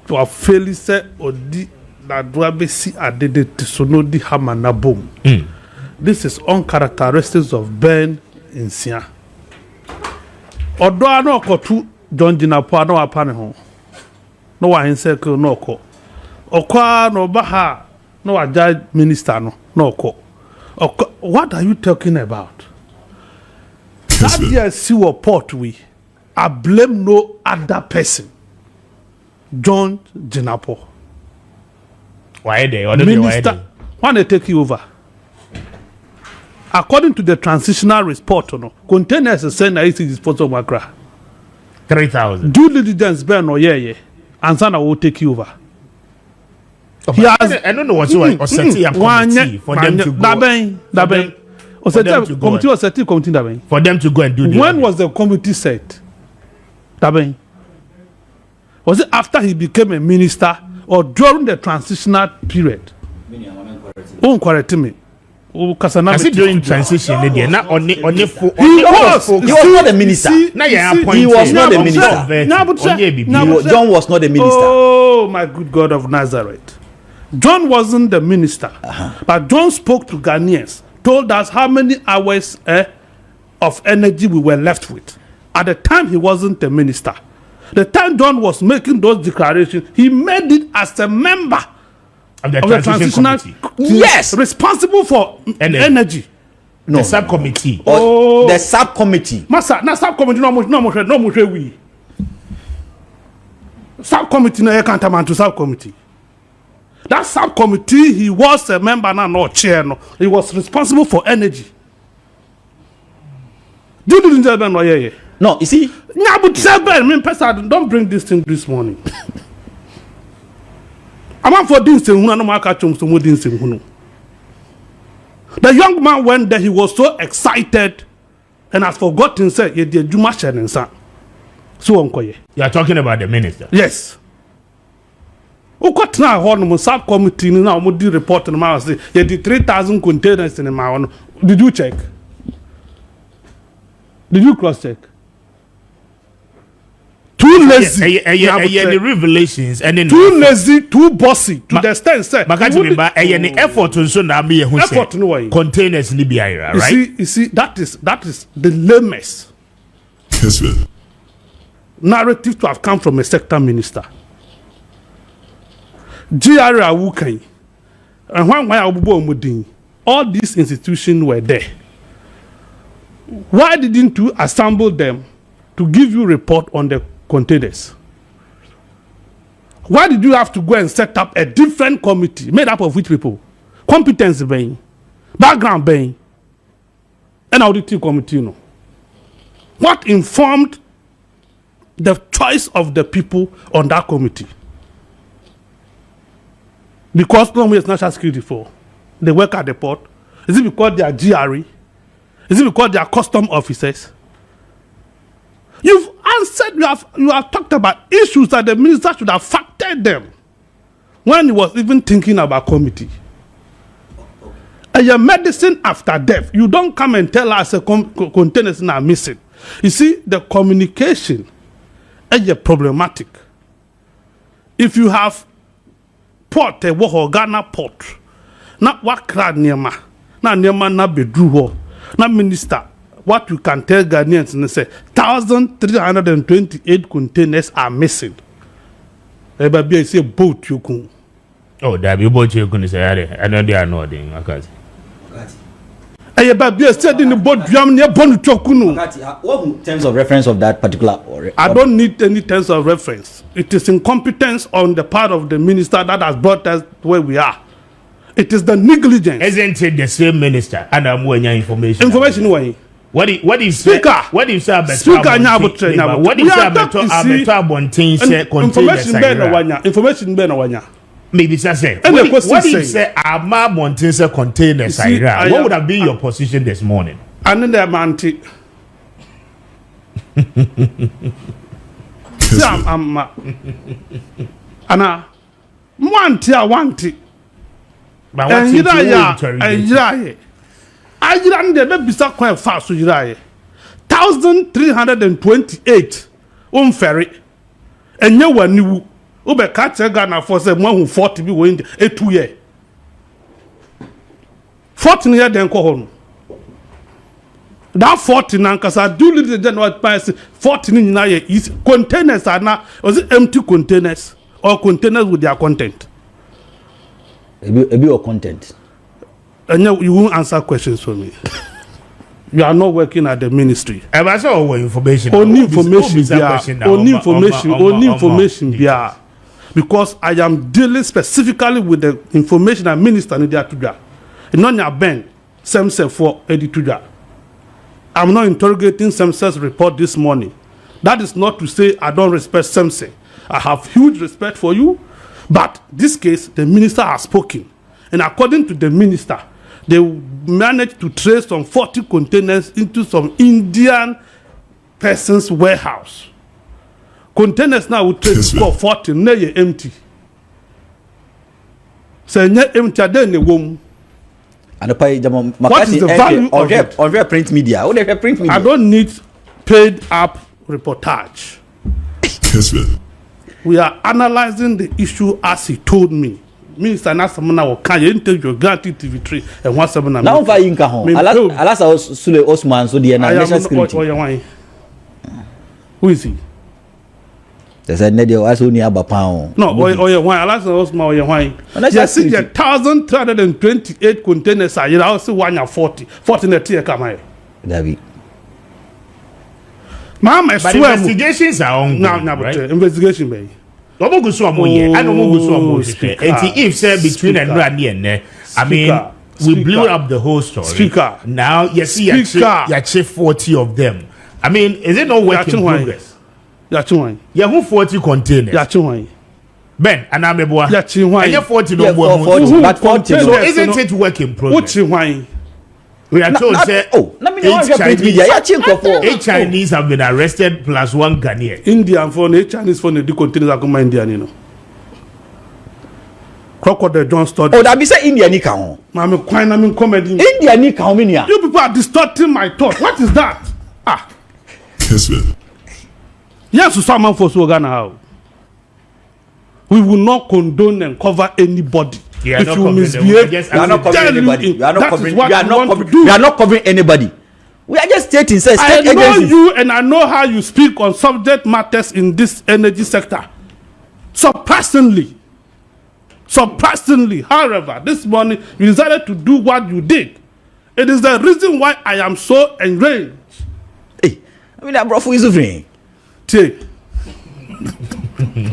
to a fairly say or di that Dwabesi added to Sonodi Hamana boom. This is uncharacteristics of Ben in Sia. Although I know to John Jinapor no apane ho. No one in circle no ko. Okwa no baha no a judge minister no ko. What are you talking about? That year see what port we. I blame no other person. John Jinapor. Why they? Minister, when they take you over? According to the transitional report, no containers is saying that it is disposal of Makra. 3,000. Due diligence, Ben or yeah, and Sana will take you over. He has, I don't know what's why. Or set a committee for them to go. Daben. Or set a committee or set a committee Daben. For them to go and do. When was the committee set? Daben. Was it after he became a minister or during the transitional period? Oh, correct me. Oh, Kasana. During transition, not only he was not the minister. He was not the minister. John was not the minister. Oh, my good God of Nazareth. John wasn't the minister, but John spoke to Ghanaians, told us how many hours of energy we were left with. At the time, he wasn't the minister. The time John was making those declarations, he made it as a member of the transitional committee. Yes, responsible for energy. No, the subcommittee. Oh, the subcommittee. Masa, na subcommittee no we. Subcommittee na can't to subcommittee. That subcommittee, he was a member now, no chair. No, he was responsible for energy. Do you know that? Yeah. No, you see. Yeah, but don't bring this thing this morning. I'm for this thing. The young man went there. He was so excited, and has forgotten say he did Juma Shannon. So you are talking about the minister. Yes. O got now on subcommittee now. We did report on my say he did 3,000 containers in my one. Did you check? Did you cross check? Too lazy. The revelations and then too lazy, too bossy to the extent say. Any effort to so now be effort no way. Containers in the area, right? You see, that is the lamest narrative to have come from a sector minister. GRA Wukai and when all these institutions were there. Why didn't you assemble them to give you report on the containers? Why did you have to go and set up a different committee made up of which people? Competence being, background being, and auditing committee. No. What informed the choice of the people on that committee? Because no one is national security for. They work at the port. Is it because they are GRE? Is it because they are custom officers? You've answered, you have talked about issues that the minister should have factored them when he was even thinking about committee. And your medicine after death, you don't come and tell us containers are missing. You see, the communication is problematic. If you have port, a Ghana port, not what crowd near ma, not near ma, not be drew, not minister. What you can tell Ghanaians and say 1,328 containers are missing. Everybody say boat you can. Oh, that be boat you can say. I know they are nodding. Okay. Everybody said in the boat jam near Bonutokunu. What terms of reference of that particular? I don't need any terms of reference. It is incompetence on the part of the minister that has brought us where we are. It is the negligence. Isn't it the same minister? And I'm winning information. Information way. What is speaker? What is speaker? What is information ben wanya. Maybe say. What if say Ama Montesa containers? What would have been your position this morning? And then the manti. Anna, wanti. But what's it? I ran the bisa quite fast to 1,328 ferry and you were new Ube catch a Ghana for say more who 40 be going a 2 year. 14 year then go home. That 14 and cause I do little general price 14 in is containers are now was it empty containers or containers with their content? A bit of content. And you won't answer questions for me. You are not working at the ministry. I saw information. Only information. Only information. Yeah. Because I am dealing specifically with the information and minister in there today. Not your Ben, Semse for editor. I'm not interrogating Semse's report this morning. That is not to say I don't respect Semse. I have huge respect for you, but this case, the minister has spoken. And according to the minister, they managed to trace some 40 containers into some Indian person's warehouse. Containers now will trace for 40, now you're empty. So you're empty, then you won't. What is the value of it? On print media. I don't need paid up reportage. We are analyzing the issue as he told me. Minister Nasamana will can you take your granted TV3 and 17. Now, if I inca home, alas, I was Sule Osman, so the national security. Who is he? There's a nedio as only about pound. No, or why, alas, Osman, or why? I see the 1,328 containers. I also 140 in the tier come. David. Mama, investigations are on now, right? Investigation, baby. If say between and I mean, we blew up the whole story. Speaker. Now you see you 40 of them. I mean, is it not work in progress? You have 40 containers. Ben and I'm a boy. You 40 no more. But 40. So isn't it work in progress? We are told say eight Chinese have been arrested plus one Ghanaian. Indian phone, 8 Chinese phone, the containers are come Indian, you know. Crocodile don't start. Oh, that be say India nika hon. I'm comedy. India nika hon minia. You people are distorting my thought. What is that? Ah. Yes, to someone for so Ghana how. We will not condone and cover anybody. If you misbehave, we are not covering anybody. We are not covering anybody. We are just stating state agencies. I know you and I know how you speak on subject matters in this energy sector. Surprisingly, however, this morning you decided to do what you did. It is the reason why I am so enraged. Hey, I mean that bro is free. Take.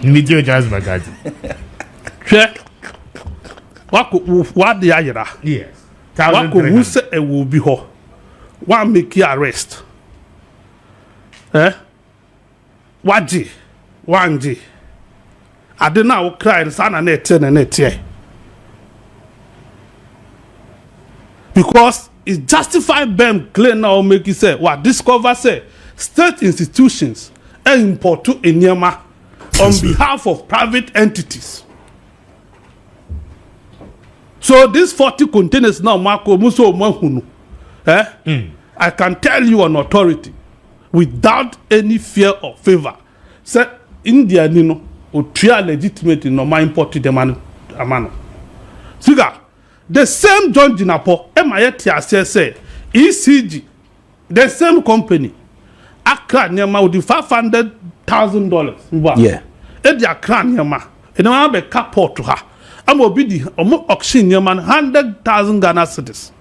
Meet you just Bagati. Check. What the ayera? Yes. What who say it will be ho? What make you arrest? What G? 1G. I did not cry and son and net. Because it justified them claim now make you say what discover say state institutions import to Enyama on behalf of private entities. So these 40 containers now, Marco Muso Mahunu, I can tell you on authority, without any fear or favor, say India Nino or try legitimate in my imported amano. Siga, the same John Jinapor, MITS say ECG, the same company, Accra Nyama with the $500,000. Yeah. Edi Accra Nyama, and I have a couple to her. I'm obedi auction man 100,000 Ghana cedis.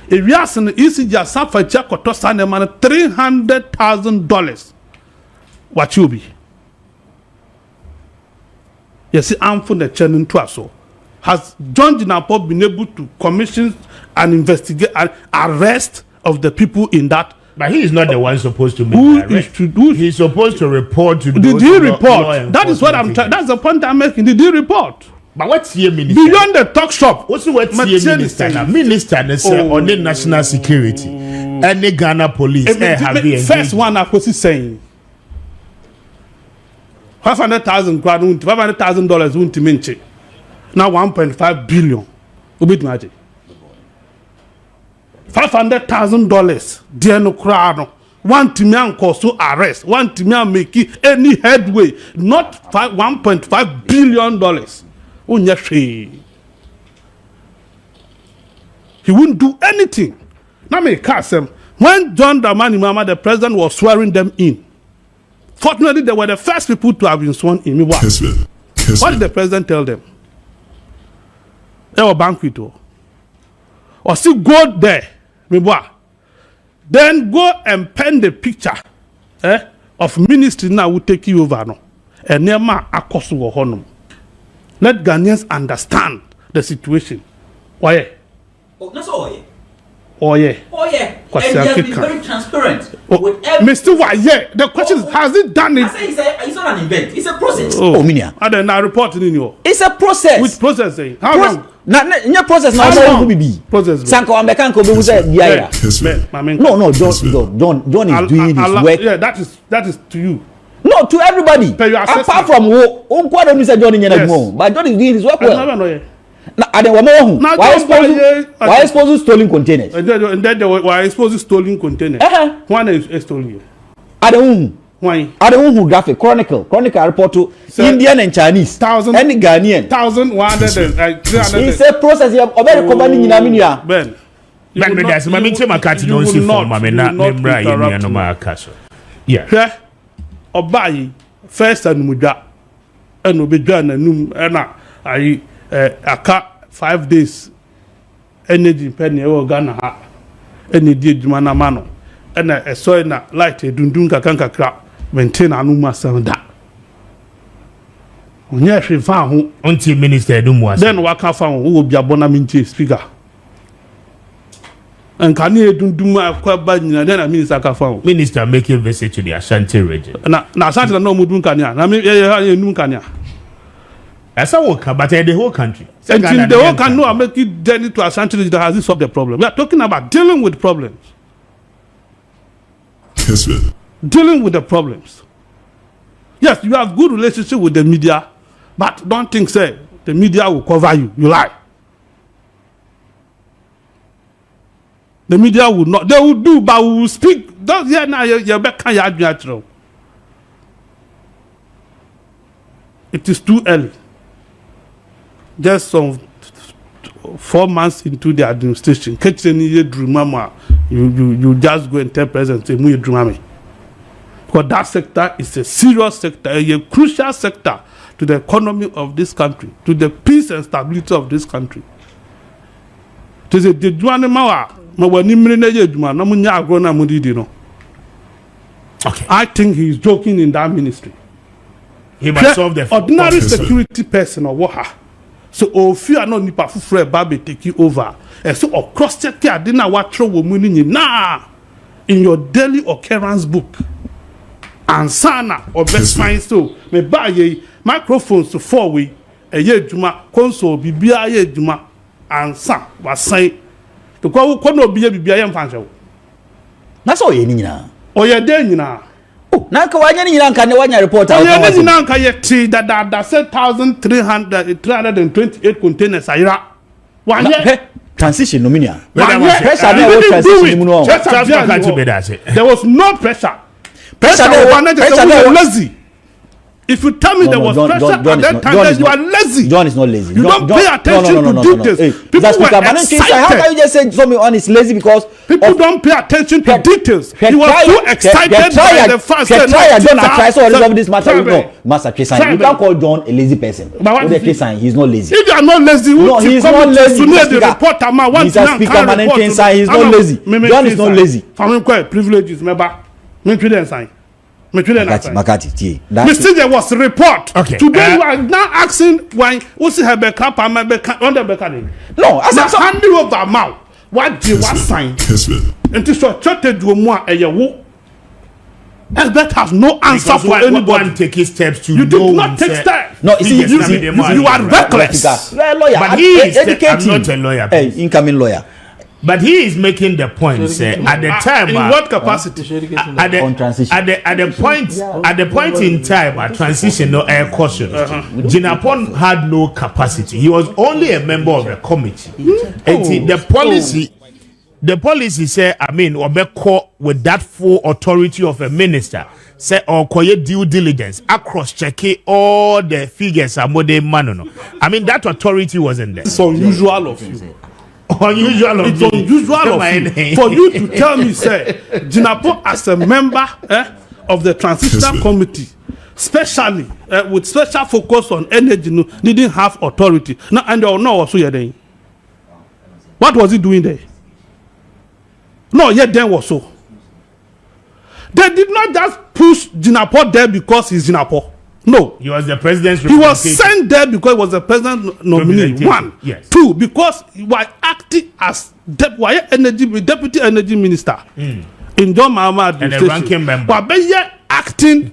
If you ask an ECG San Facha to send a man $300,000, what you be? Yes, I'm from the channel to us. Has John Jinapor been able to commission and investigate and arrest of the people in that? But he is not the one supposed to make the arrest. He's supposed to report to. Did he report? That is what I'm trying. That's the point I'm making. Did he report? But what's here, minister? Beyond the talk shop. What's here, minister? Minister on the national security and the Ghana police. First one, I was saying $500,000 won't mention. Now 1.5 billion. Ubit magic. $500,000. Dear no crowd. want to cause so arrest, want to make any headway, not $1.5 billion. He wouldn't do anything. Now me cast them. When John Dramani Mahama, the president, was swearing them in, fortunately they were the first people to have been sworn in. What did the president tell them? They were banquet. Or still go there. Then go and pen the picture of ministry now will take you over. No? And Nema Akosu Honum. Let Ghanaians understand the situation. Why? Oh, that's all. Oh yeah. And he has been very transparent. Mr. Why? Yeah. The question is, has it done it? I say it's not an event. It's a process. Oh, Minia. And then I reported in you. It's a process. Which process? How long? Your process now. How long? Process. Sanko Amekanko be said, yeah. No, John is doing his work. Yeah, that is to you. No, to everybody. Apart from who? John in but John is doing his work well. Why exposing stolen containers? And then they were exposing stolen containers. One is stolen. Why? I don't know who graphic Chronicle report to Indian and Chinese. 1,000 any Ghanaian. 1,100 and 300. It's a process. You have already company in Aminia. Ben. Yeah. Obayi first and muda and obedwan and I aka 5 days energy penny Ghana ha any did jumana mano and I saw na light dundun kakanka crap maintain anuma sound that onye hwe fa ho until minister edumwa then waka fa ho wo bia bona minche speaker and can you dundun akwa ba nyina then minister ka fa ho minister making visit to the Ashanti region na Ashanti no mudun kania na me enum kania that's how but the whole country and the whole country no make it journey to Ashanti region that has solved the problem. We are talking about dealing with problems. Yes, man. Dealing with the problems. Yes, you have good relationship with the media, but don't think say the media will cover you. You lie. The media will not. They will do, but we will speak. Don't hear now. You better. It is too early. Just some 4 months into the administration, you just go and tell president because that sector is a serious sector, a crucial sector to the economy of this country, to the peace and stability of this country. To say the I think he is joking in that ministry. He must solve the ordinary security person or what. So if you are not nipa fufure babe take you over. And so across check here didn't what trouble money nah in your daily occurrence book. And sana or best find so me buy ye microphones to 4-way a year juma console bibia ye juma and sa was say to go kono bibia yam fanjo. That's all you need now. Or you're there now. Nanka wanya ni nanka ne wanya report out. Wanya ni nanka yeti that said 328 containers ayira. Wanya transition no minia. Pressure there was no pressure. Pressure was lazy. If you tell me there was pressure at that time, then you are lazy. John is not lazy. You don't pay attention to details. People were excited. How can you just say something on is lazy because people don't pay attention to details? You were so excited by the fact that John try to resolve this matter. No, Master Chieftaincy, you can't call John a lazy person. He's not lazy. If you are not lazy, no, he's not lazy. Mr. Speaker, he's not lazy. John is not lazy. Privileges, remember? Makati, Mr. There was a report. Okay. Today you are now asking why what's her back up and my back on the back. No, as I hand you over mouth. What do you want sign? And to so chatted to moi a year. That has no answer for anyone. Take steps to you did not take steps. No, you are reckless. Lawyer, but he is I'm not a lawyer. Hey, incoming lawyer. But he is making the point at the time. In what capacity? At the point in time, at transition, no air caution. Jinapor had no capacity. He was only a member of the committee. The policy. the policy say, I mean, Obeko with that full authority of a minister, say, or koye due diligence, across check all the figures are more than manono. I mean, that authority wasn't there. It's unusual of you. Unusual of it's unusual of you. For you to tell me, say, Jinapor as a member of the transitional committee, especially with special focus on energy, didn't have authority. Now, and they know also you're doing. What was he doing there? No, yet then was so. They did not just push Jinapor there because he's Jinapor. No. He was the president's He was sent there because he was the president's nominee. One. Yes. Two, because he was acting as deputy energy minister in John Mahama administration. And a ranking member. Acting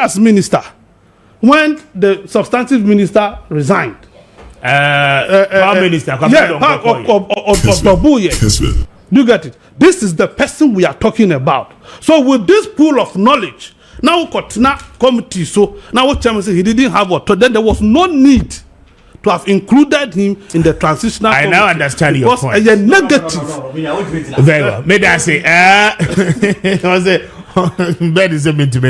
as minister when the substantive minister resigned. Prime Minister. Do you get it? This is the person we are talking about. So with this pool of knowledge, now Kotna committee, so now what chairman said he didn't have authority, then there was no need to have included him in the transitional I now understand your point. Because a negative. Very well. May I say, I was a bed is a meant to